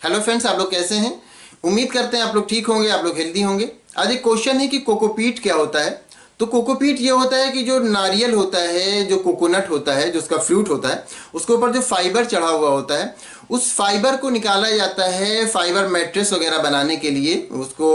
Hello friends, आप लोग कैसे हैं? उम्मीद करते हैं आप लोग ठीक होंगे, आप लोग हेल्दी होंगे। आज एक क्वेश्चन है कि कोकोपीट क्या होता है। तो कोकोपीट ये होता है कि जो नारियल होता है, जो कोकोनट होता है, जो उसका फ्रूट होता है, उसके ऊपर जो फाइबर चढ़ा हुआ होता है, उस फाइबर को निकाला जाता है फाइबर मैट्रेस वगैरह बनाने के लिए, उसको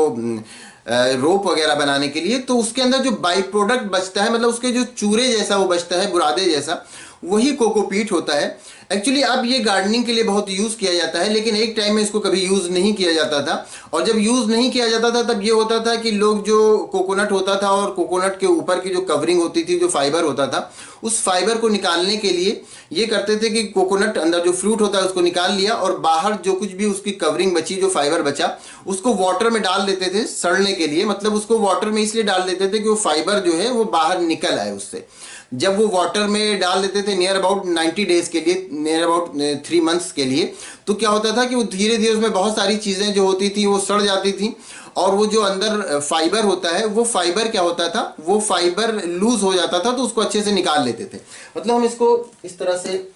रोप वगैरह बनाने के लिए। तो उसके अंदर जो बाई प्रोडक्ट बचता है, मतलब उसके जो चूरे जैसा वो बचता है, बुरादे जैसा, वही कोकोपीट होता है। एक्चुअली अब ये गार्डनिंग के लिए बहुत यूज़ किया जाता है, लेकिन एक टाइम में इसको कभी यूज़ नहीं किया जाता था। और जब यूज़ नहीं किया जाता था तब ये होता था कि लोग जो कोकोनट होता था और कोकोनट के ऊपर की जो कवरिंग होती थी, जो फाइबर होता था, उस फाइबर को निकालने के लिए ये करते थे कि कोकोनट अंदर जो फ्रूट होता है उसको निकाल लिया और बाहर जो कुछ भी उसकी कवरिंग बची, जो फाइबर बचा, उसको वाटर में डाल देते थे सड़ने के लिए। मतलब उसको वाटर में इसलिए डाल देते थे कि वो फाइबर जो है वो बाहर निकल आए उससे। जब वो वाटर में डाल देते थे नियर अबाउट 90 डेज के लिए, नियर अबाउट 3 मंथ्स के लिए, तो क्या होता था कि वो धीरे धीरे उसमें बहुत सारी चीज़ें जो होती थी वो सड़ जाती थी। और वो जो अंदर फाइबर होता है, वो फाइबर क्या होता था, वो फाइबर लूज हो जाता था, तो उसको अच्छे से निकाल लेते थे। मतलब हम इसको इस तरह से,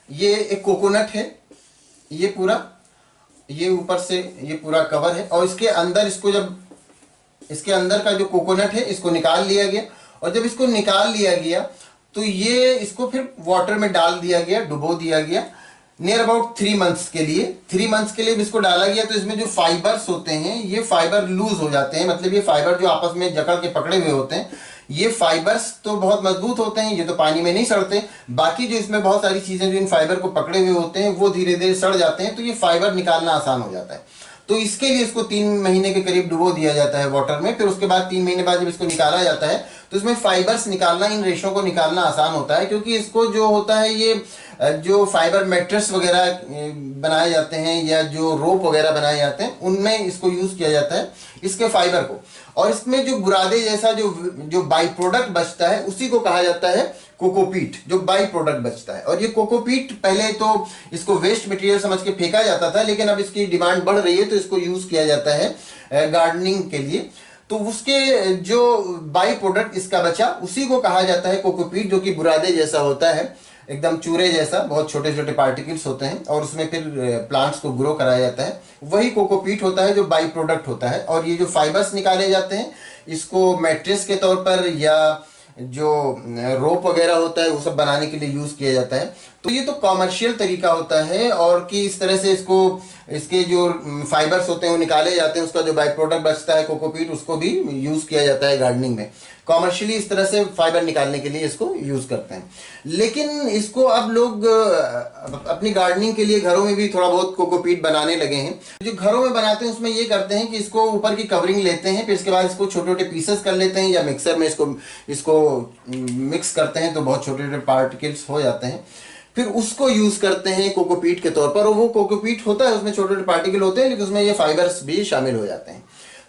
ये एक कोकोनट है, ये पूरा, ये ऊपर से ये पूरा कवर है, और इसके अंदर इसको जब, इसके अंदर का जो कोकोनट है इसको निकाल लिया गया। और जब इसको निकाल लिया गया तो ये इसको फिर वाटर में डाल दिया गया, डुबो दिया गया नियर अबाउट 3 मंथ्स के लिए। 3 मंथ्स के लिए इसको डाला गया तो इसमें जो फाइबर्स होते हैं ये फाइबर लूज हो जाते हैं। मतलब ये फाइबर जो आपस में जकड़ के पकड़े हुए होते हैं, ये फाइबर्स तो बहुत मजबूत होते हैं, ये तो पानी में नहीं सड़ते। बाकी जो इसमें बहुत सारी चीजें जो इन फाइबर को पकड़े हुए होते हैं वो धीरे धीरे सड़ जाते हैं, तो ये फाइबर निकालना आसान हो जाता है। तो इसके लिए इसको 3 महीने के करीब डुबो दिया जाता है वाटर में। फिर उसके बाद 3 महीने बाद जब इसको निकाला जाता है तो इसमें फाइबर्स निकालना, इन रेशों को निकालना आसान होता है, क्योंकि इसको जो होता है ये जो फाइबर मैट्रेस वगैरह बनाए जाते हैं या जो रोप वगैरह बनाए जाते हैं उनमें इसको यूज किया जाता है, इसके फाइबर को। और इसमें जो बुरादे जैसा जो जो बाई प्रोडक्ट बचता है उसी को कहा जाता है कोकोपीट, जो बाई प्रोडक्ट बचता है। और ये कोकोपीट पहले तो इसको वेस्ट मटेरियल समझ के फेंका जाता था, लेकिन अब इसकी डिमांड बढ़ रही है तो इसको यूज किया जाता है गार्डनिंग के लिए। तो उसके जो बाई प्रोडक्ट इसका बचा उसी को कहा जाता है कोकोपीट, जो कि बुरादे जैसा होता है, एकदम चूरे जैसा, बहुत छोटे छोटे पार्टिकल्स होते हैं और उसमें फिर प्लांट्स को ग्रो कराया जाता है। वही कोकोपीट होता है जो बाई प्रोडक्ट होता है। और ये जो फाइबर्स निकाले जाते हैं इसको मैट्रेस के तौर पर या जो रोप वगैरह होता है वो सब बनाने के लिए यूज किया जाता है। तो ये तो कॉमर्शियल तरीका होता है, और कि इस तरह से इसको, इसके जो फाइबर्स होते हैं वो निकाले जाते हैं, उसका जो बाई प्रोडक्ट बचता है कोकोपीट, उसको भी यूज किया जाता है गार्डनिंग में। कॉमर्शियली इस तरह से फाइबर निकालने के लिए इसको यूज करते हैं। लेकिन इसको अब लोग अपनी गार्डनिंग के लिए घरों में भी थोड़ा बहुत कोकोपीट बनाने लगे हैं। जो घरों में बनाते हैं उसमें ये करते हैं कि इसको ऊपर की कवरिंग लेते हैं, फिर इसके बाद इसको छोटे छोटे पीसेस कर लेते हैं या मिक्सर में इसको इसको मिक्स करते हैं, तो बहुत छोटे छोटे पार्टिकल्स हो जाते हैं। फिर उसको यूज करते हैं कोकोपीट के तौर पर, और वो कोकोपीट होता है उसमें छोटे छोटे पार्टिकल होते हैं, लेकिन उसमें ये फाइबर्स भी शामिल हो जाते हैं।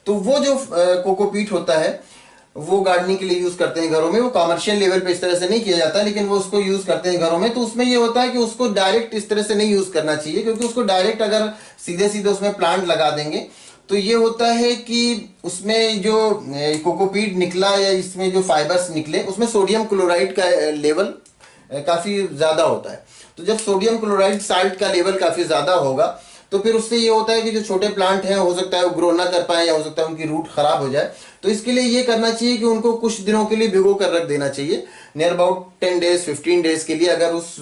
तो वो जो कोकोपीट होता है वो गार्डनिंग के लिए यूज करते हैं घरों में। वो कॉमर्शियल लेवल पे इस तरह से नहीं किया जाता, लेकिन वो उसको यूज करते हैं घरों में। तो उसमें ये होता है कि उसको डायरेक्ट इस तरह से नहीं यूज करना चाहिए, क्योंकि उसको डायरेक्ट अगर सीधे सीधे उसमें प्लांट लगा देंगे तो ये होता है कि उसमें जो कोकोपीट निकला या इसमें जो फाइबर्स निकले उसमें सोडियम क्लोराइड का लेवल काफी ज्यादा होता है। तो जब सोडियम क्लोराइड साल्ट का लेवल काफी ज्यादा होगा तो फिर उससे ये होता है कि जो छोटे प्लांट हैं हो सकता है वो ग्रो ना कर पाए, या हो सकता है उनकी रूट खराब हो जाए। तो इसके लिए ये करना चाहिए कि उनको कुछ दिनों के लिए भिगो कर रख देना चाहिए, नियर अबाउट 10 डेज 15 डेज के लिए। अगर उस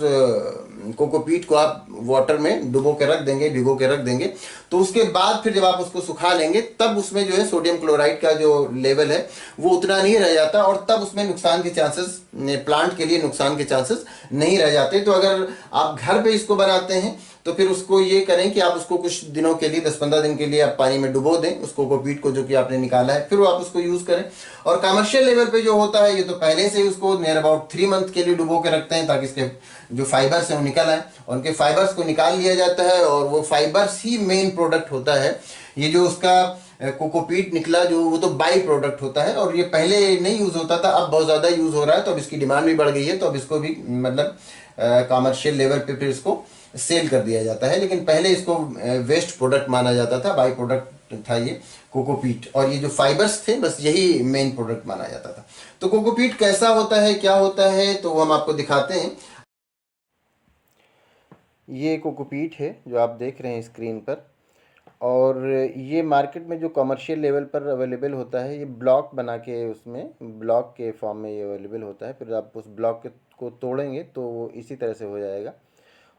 कोकोपीट को आप वाटर में डुबो के रख देंगे, भिगो के रख देंगे, तो उसके बाद फिर जब आप उसको सुखा लेंगे तब उसमें जो है सोडियम क्लोराइड का जो लेवल है वो उतना नहीं रह जाता, और तब उसमें नुकसान के चांसेस, प्लांट के लिए नुकसान के चांसेस नहीं रह जाते। तो अगर आप घर पे इसको बनाते हैं तो फिर उसको ये करें कि आप उसको कुछ दिनों के लिए, 10-15 दिन के लिए आप पानी में डुबो दें उस कोकोपीट को जो कि आपने निकाला है, फिर वो आप उसको यूज करें। और कमर्शियल लेवल पे जो होता है ये तो पहले से ही उसको नियर अबाउट 3 मंथ के लिए डुबो के रखते हैं, ताकि इसके जो फाइबर्स हैं वो निकल आए। और उनके फाइबर्स को निकाल लिया जाता है और वो फाइबर्स ही मेन प्रोडक्ट होता है। ये जो उसका कोकोपीट निकला जो, वो तो बाई प्रोडक्ट होता है, और ये पहले नहीं यूज होता था, अब बहुत ज्यादा यूज हो रहा है, तो अब इसकी डिमांड भी बढ़ गई है। तो अब इसको भी मतलब कमर्शियल लेवल पे फिर इसको सेल कर दिया जाता है। लेकिन पहले इसको वेस्ट प्रोडक्ट माना जाता था, बाई प्रोडक्ट था ये कोकोपीट, और ये जो फाइबर्स थे बस यही मेन प्रोडक्ट माना जाता था। तो कोकोपीट कैसा होता है, क्या होता है, तो हम आपको दिखाते हैं। ये कोकोपीट है जो आप देख रहे हैं स्क्रीन पर, और ये मार्केट में जो कमर्शियल लेवल पर अवेलेबल होता है, ये ब्लॉक बना के उसमें ब्लॉक के फॉर्म में ये अवेलेबल होता है। फिर आप उस ब्लॉक को तोड़ेंगे तो वो इसी तरह से हो जाएगा।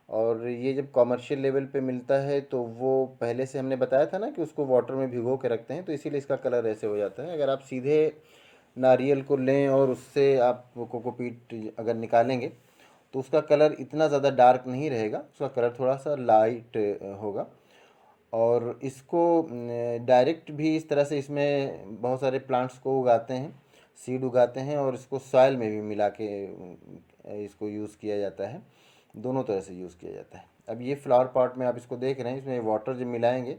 और ये जब कमर्शियल लेवल पे मिलता है तो वो पहले से हमने बताया था ना कि उसको वाटर में भिगो के रखते हैं, तो इसीलिए इसका कलर ऐसे हो जाता है। अगर आप सीधे नारियल को लें और उससे आप कोकोपीट अगर निकालेंगे तो उसका कलर इतना ज़्यादा डार्क नहीं रहेगा, उसका कलर थोड़ा सा लाइट होगा। और इसको डायरेक्ट भी इस तरह से इसमें बहुत सारे प्लांट्स को उगाते हैं, सीड उगाते हैं, और इसको सॉइल में भी मिला के इसको यूज़ किया जाता है। दोनों तरह से यूज़ किया जाता है। अब ये फ्लावर पॉट में आप इसको देख रहे हैं, इसमें वाटर जब मिलाएंगे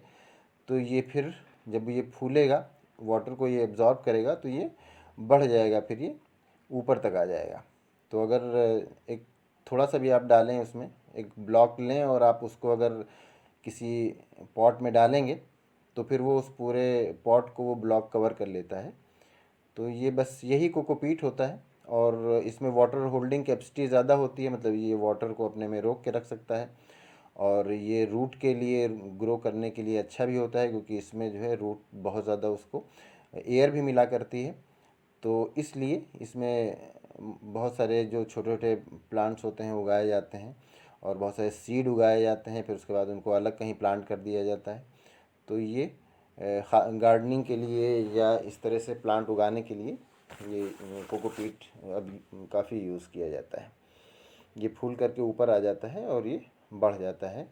तो ये फिर जब ये फूलेगा, वाटर को ये एब्जॉर्ब करेगा तो ये बढ़ जाएगा, फिर ये ऊपर तक आ जाएगा। तो अगर एक थोड़ा सा भी आप डालें उसमें, एक ब्लॉक लें और आप उसको अगर किसी पॉट में डालेंगे तो फिर वो उस पूरे पॉट को वो ब्लॉक कवर कर लेता है। तो ये बस यही कोकोपीट होता है। और इसमें वाटर होल्डिंग कैपेसिटी ज़्यादा होती है, मतलब ये वाटर को अपने में रोक के रख सकता है। और ये रूट के लिए, ग्रो करने के लिए अच्छा भी होता है, क्योंकि इसमें जो है रूट बहुत ज़्यादा उसको एयर भी मिला करती है। तो इसलिए इसमें बहुत सारे जो छोटे छोटे प्लांट्स होते हैं उगाए जाते हैं, और बहुत सारे सीड उगाए जाते हैं, फिर उसके बाद उनको अलग कहीं प्लांट कर दिया जाता है। तो ये गार्डनिंग के लिए या इस तरह से प्लांट उगाने के लिए ये कोकोपीट अब काफ़ी यूज़ किया जाता है। ये फूल करके ऊपर आ जाता है और ये बढ़ जाता है।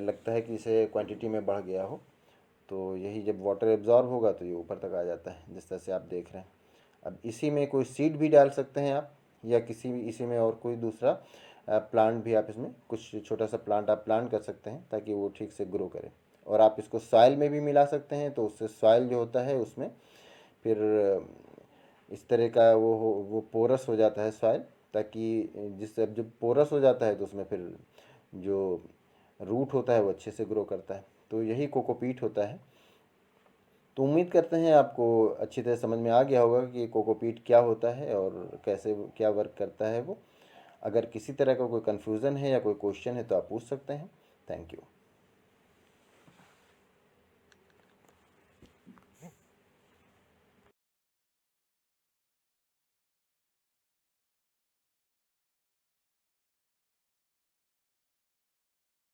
लगता है कि इसे क्वांटिटी में बढ़ गया हो, तो यही जब वाटर एब्जॉर्ब होगा तो ये ऊपर तक आ जाता है, जिस तरह से आप देख रहे हैं। अब इसी में कोई सीड भी डाल सकते हैं आप, या किसी भी इसी में और कोई दूसरा प्लांट भी आप इसमें कुछ छोटा सा प्लांट आप प्लांट कर सकते हैं, ताकि वो ठीक से ग्रो करे। और आप इसको सॉइल में भी मिला सकते हैं, तो उससे सॉइल जो होता है उसमें फिर इस तरह का वो पोरस हो जाता है सॉइल, ताकि जिससे अब जब पोरस हो जाता है तो उसमें फिर जो रूट होता है वो अच्छे से ग्रो करता है। तो यही कोकोपीट होता है। तो उम्मीद करते हैं आपको अच्छी तरह समझ में आ गया होगा कि कोकोपीट क्या होता है और कैसे क्या वर्क करता है वो। अगर किसी तरह का कोई कन्फ्यूज़न है या कोई क्वेश्चन है तो आप पूछ सकते हैं। Thank you.